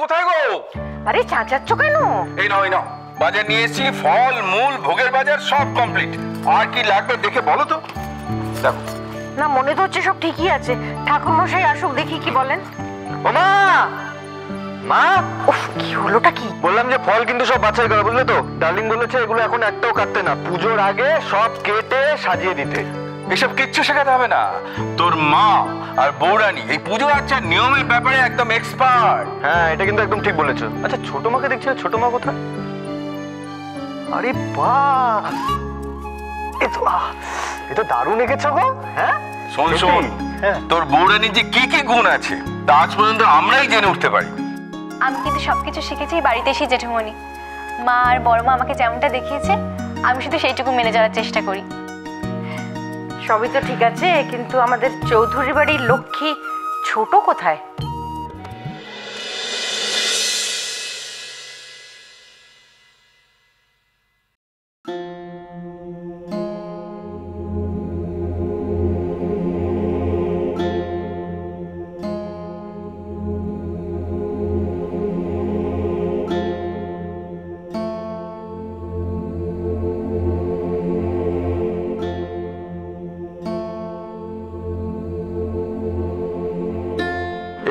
কোথায় গো? আরে চাচাচ্ছ কেন? এই নাও বাজার নিয়ে এসেছি, ফল মূল ভোগের বাজার সব কমপ্লিট। আর কি লাগবে দেখে বলো তো। দেখো না, মনে তো হচ্ছে সব ঠিকই আছে। ঠাকুর মশাই আসুক, দেখি কি বলেন। ও মা, মা, উফ, কি হলোটা কি? বললাম যে ফল কিন্তু সব বাছাই করা, বুঝলে তো? ডার্লিং বলেছে এগুলো এখন একটাও কাটতে না, পুজোর আগে সব কেটে সাজিয়ে দিতে। এসব কিচ্ছু শেখাতে হবে না, তোর মা আর বৌরানী এই পুজো আচ্ছা নিয়মের ব্যাপারে একদম এক্সপার্ট। হ্যাঁ, এটা কিন্তু একদম ঠিক বলেছো। আচ্ছা, ছোট মাকে দেখছি, ছোট মা কোথায়? আরে বাহ, এ তো দারুণ এঁকেছো গো। হ্যাঁ শোন, তোর বৌরানীর যে কি কি গুণ আছে তা আজ পর্যন্ত আমরাই জেনে উঠতে পারি। আমি কিন্তু সবকিছু শিখেছি বাড়িতে এসে জেঠুমনি। মা আর বড় মা আমাকে যেমনটা দেখিয়েছে আমি শুধু সেইটুকু মেনে যাওয়ার চেষ্টা করি। সবই তো ঠিক আছে, কিন্তু আমাদের চৌধুরী বাড়ির লক্ষ্মী ছোট কোথায়?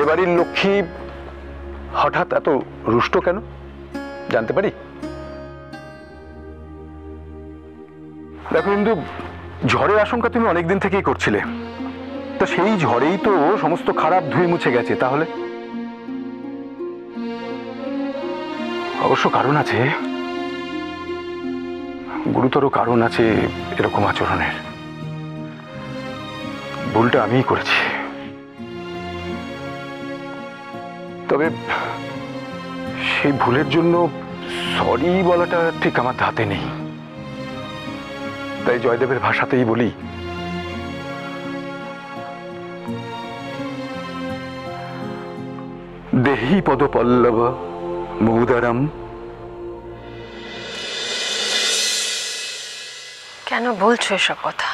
এবাড়ির লক্ষ্মী হঠাৎ এত রুষ্ট কেন, জানতে পারি? দেখো ইন্দু, ঝড়ের আশঙ্কা তুমি অনেকদিন থেকেই করছিলে, তা সেই ঝড়েই তো সমস্ত খারাপ ধুয়ে মুছে গেছে। তাহলে অবশ্য কারণ আছে, গুরুতর কারণ আছে এরকম আচরণের। ভুলটা আমিই করেছি, তবে সেই ভুলের জন্য সরি বলাটা ঠিক আমার হাতে নেই। তাই জয়দেবের ভাষাতেই বলি, দেহি পদপল্লব মুদারম। কেন বলছো এসব কথা?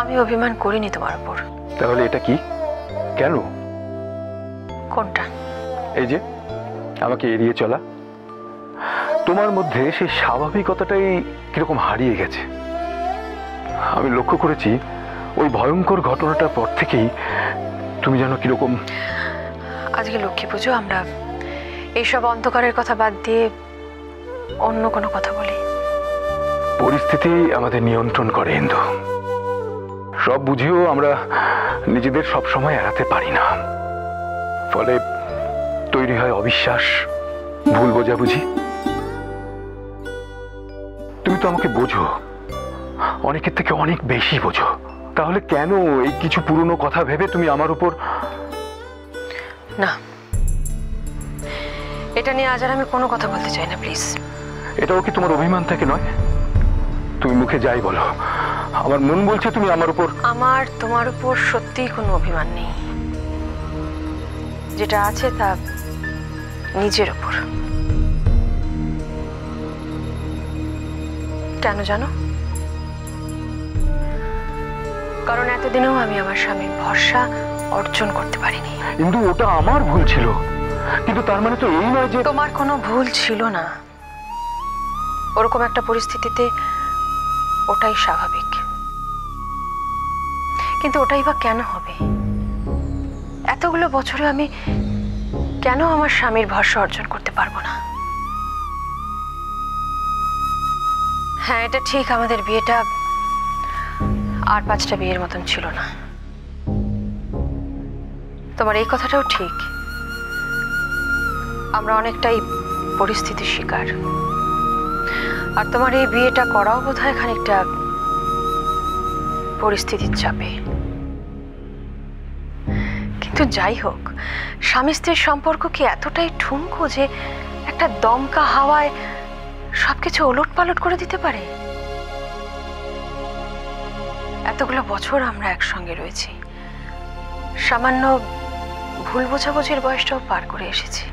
আমি অভিমান করিনি তোমার উপর। তাহলে এটা কি? কেন? কোনটা? এই যে আমাকে এড়িয়ে চলা। তোমার মধ্যে সেই স্বাভাবিকতাটাই কিরকম হারিয়ে গেছে। আমি লক্ষ্য করেছি ওই ভয়ঙ্কর ঘটনাটার পর থেকেই তুমি যেন কিরকম। আজকে লক্ষ্মী পুজো, আমরা এইসব অন্ধকারের কথা বাদ দিয়ে অন্য কোনো কথা বলি। পরিস্থিতি আমাদের নিয়ন্ত্রণ করে ইন্দু। সব বুঝেও আমরা নিজেদের সব সময় এড়াতে পারি না, ফলে তৈরি হয় অবিশ্বাস, ভুল বোঝাবুঝি। তুমি তো আমাকে বোঝো, অনেকের থেকে অনেক বেশি বোঝো। তাহলে কেন এই কিছু পুরনো কথা ভেবে তুমি আমার উপর? না, এটা নিয়ে আজ আর আমি কোনো কথা বলতে চাই না, প্লিজ। এটাও কি তোমার অভিমান থেকে নয়? তুমি মুখে যাই বলো, আমার মন বলছে তুমি আমার উপর। আমার তোমার উপর সত্যিই কোনো অভিমান নেই। যেটা আছে তা নিজের উপর। কেন জানো? কারণ এতদিনেও আমি আমার স্বামীর ভরসা অর্জন করতে পারিনি। কিন্তু ওটা আমার ভুল ছিল, কিন্তু তার মানে তো এই নয় যে। তোমার কোনো ভুল ছিল না। ওরকম একটা পরিস্থিতিতে ওটাই স্বাভাবিক। কিন্তু ওটাই বা কেন হবে? এতগুলো বছরে আমি কেন আমার স্বামীর ভরসা অর্জন করতে পারবো না? হ্যাঁ, এটা ঠিক, আমাদের বিয়েটা আর 5টা বিয়ের মতন ছিল না। তোমার এই কথাটাও ঠিক, আমরা অনেকটাই পরিস্থিতির শিকার। আর তোমার এই বিয়েটা করাও বোধহয় খানিকটা পরিস্থিতির চাপে। কিন্তু যাই হোক, স্বামী স্ত্রীর সম্পর্ক কি এতটাই ঠুনকো যে একটা দমকা হাওয়ায় সবকিছু ওলট পালট করে দিতে পারে? এতগুলো বছর আমরা একসঙ্গে রয়েছি, সামান্য ভুল বোঝাবুঝির বয়সটাও পার করে এসেছি।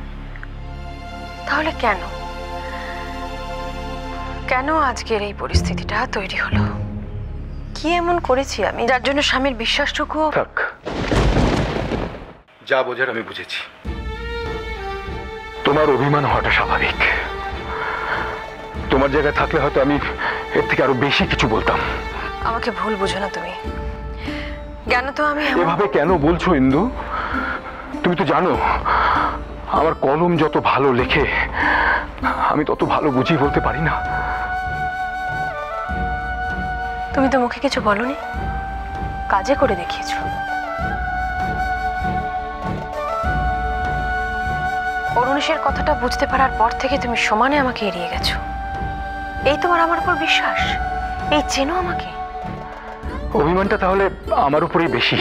তাহলে কেন কেন আজকের এই পরিস্থিতিটা তৈরি হলো? কি এমন করেছি আমি যার জন্য স্বামীর বিশ্বাসটুকু? থাক, যা বোঝার আমি বুঝেছি। তোমার অভিমান হওয়াটা স্বাভাবিক। তোমার জায়গায় থাকলে হয়তো আমি এর থেকে আরো বেশি কিছু বলতাম। আমাকে ভুল বুঝো না তুমি। জ্ঞান তো আমি এভাবে কেন বলছো ইন্দু? তুমি তো জানো আমার কলম যত ভালো লেখে আমি তত ভালো বুঝিয়ে বলতে পারি না। তুমি তো মুখে কিছু বলনি, কাজে করে দেখিয়েছো। অরুণেশের কথাটা বুঝতে পারার পর থেকে তুমি সমানে আমাকে এড়িয়ে গেছো। এই তোমার আমার উপর বিশ্বাস, এই চেনো আমাকে। অভিমানটা তাহলে আমার উপরেই বেশি,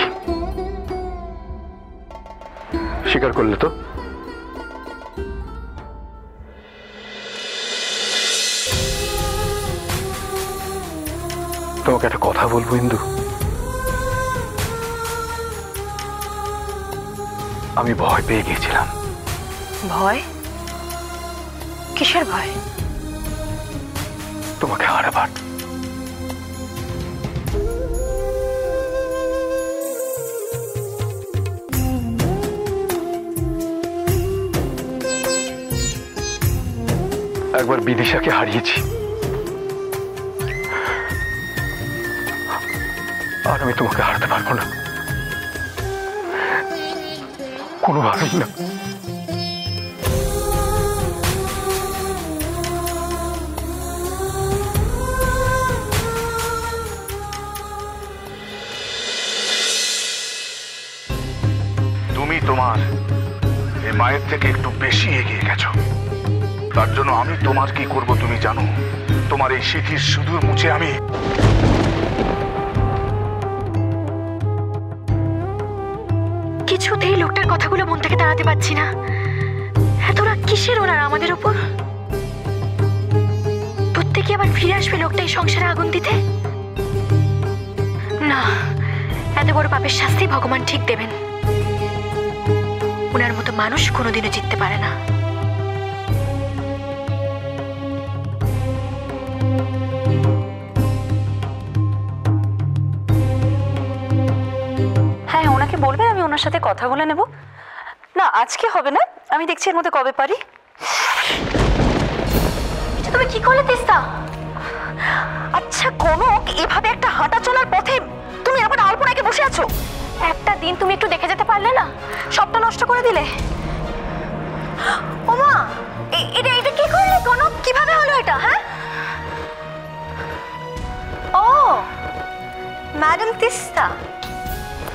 স্বীকার করলে তো? তোমাকে একটা কথা বলবো ইন্দু। আমি ভয় পেয়ে গিয়েছিলাম। ভয়? কিসের ভয়? তোমাকে হারাবার। একবার বিদিশাকে হারিয়েছি, আর আমি তোমাকে হারাতে পারবো না, কোনোভাবেই না। তুমি তোমার এই মায়ের থেকে একটু বেশি এগিয়ে গেছো। তার জন্য আমি তোমার কি করব তুমি জানো? তোমার এই স্মৃতির সুদূর মুছে আমি কিছুতেই লোকটার কথাগুলো মন থেকে তাড়াতে পারছি না। এতটা কিসের ওনার আমাদের উপর? প্রত্যেকে আবার ফিরে আসবে লোকটা এই সংসারে আগুন দিতে? না, এত বড় পাপের শাস্তি ভগবান ঠিক দেবেন। ওনার মতো মানুষ কোনোদিনও জিততে পারে না। হ্যাঁ, ওনাকে বলবেন আমি ওনার সাথে কথা বলে নেব। না, আজকে হবে না, আমি দেখছি এর মধ্যে কবে পারি। এটা তুমি কি করলে তিস্তা? আচ্ছা কনক, এভাবে একটা হাঁটা চলার পথে তুমি আবার আলপনাকে বসে আছো? একটা দিন তুমি একটু দেখে যেতে পারলে না? সবটা নষ্ট করে দিলে। ওমা, এটা এটা কি করলে কনক? কিভাবে হলো এটা? হ্যাঁ, ও ম্যাডাম তিস্তা,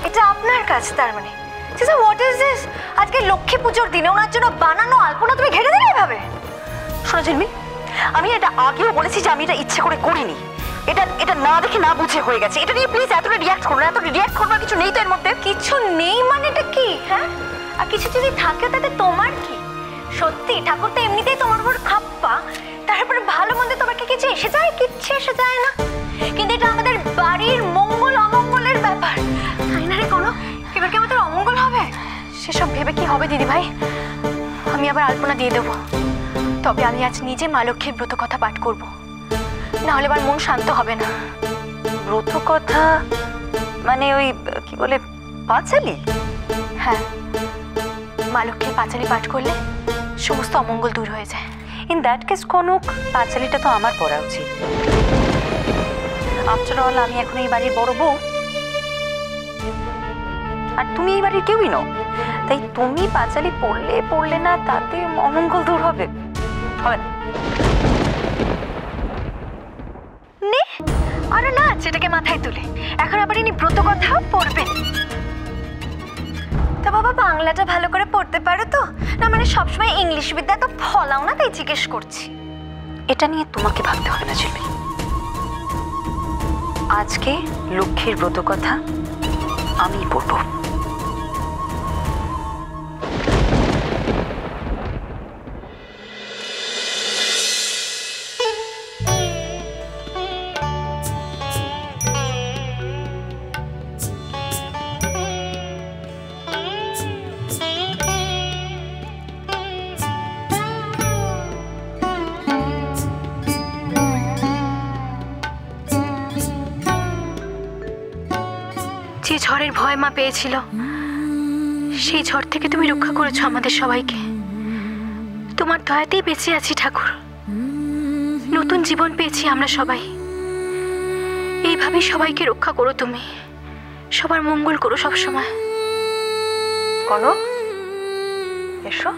এটা আপনার কাজ তার মানে? Teesta, what is this? আজকে লক্ষ্মী পুজোর দিনে ওনার জন্য বানানো আলপনা তুমি ঘেরে দিলে এভাবে? শোনো ঝিলমি, আমি এটা আগেও বলেছি যে আমি এটা ইচ্ছে করে করিনি। এটা এটা না দেখে না বুঝে হয়ে গেছে। এটা নিয়ে প্লিজ এতটা রিয়াক্ট করো না। এত রিয়াক্ট করবার কিছু নেই তো এর মধ্যে। কিছু নেই মানে এটা কি? হ্যাঁ, আর কিছু যদি থাকে তাতে তোমার কি? সত্যি ঠাকুর তো এমনিতেই তোমার উপর খাপ্পা, তারপরে ভালো মন্দে তোমার কি কিছু এসে যায়? কিচ্ছু এসে যায় না। কিন্তু এটা আমাদের বাড়ির মঙ্গল অমঙ্গলের ব্যাপার, তাই না রে কোনো? এবার কি আমাদের অমঙ্গল হবে? সেসব ভেবে কি হবে দিদি ভাই? আমি আবার আলপনা দিয়ে দেবো, তবে আমি আজ নিজে মা লক্ষ্মীর ব্রত কথা পাঠ করবো, না হলে আমার মন শান্ত হবে না। ব্রত কথা মানে ওই কি বলে পাঁচালি? হ্যাঁ, মা লক্ষ্মীর পাঁচালি পাঠ করলে সমস্ত অমঙ্গল দূর হয়ে যায়। ইন দ্যাট কেস কনক, পাঁচালিটা তো আমার পড়া উচিত। আফটার অল আমি এখন এই বাড়ির বড় বউ, আর তুমি এই বাড়ির কেউই নও। তাই তুমি পাঁচালি পড়লে পড়লে না তাতে অমঙ্গল দূর হবে? হবে না। নে, আরে না, সেটাকে মাথায় তুলে এখন আবার ইনি ব্রত কথা পড়বেন। তা বাবা, বাংলাটা ভালো করে পড়তে পারো তো? না মানে সবসময় ইংলিশ বিদ্যা তো ফলাও না, তাই জিজ্ঞেস করছি। এটা নিয়ে তোমাকে ভাবতে হবে না ঝিলমি। আজকে লক্ষ্মীর ব্রত কথা আমিই পড়বো। যে ঝড়ের ভয় মা পেয়েছিল সেই ঝড় থেকে তুমি রক্ষা করেছো আমাদের সবাইকে। তোমার দয়াতেই বেঁচে আছি ঠাকুর, নতুন জীবন পেয়েছি আমরা সবাই। এইভাবেই সবাইকে রক্ষা করো তুমি, সবার মঙ্গল করো সব সময়। কনক, এসো।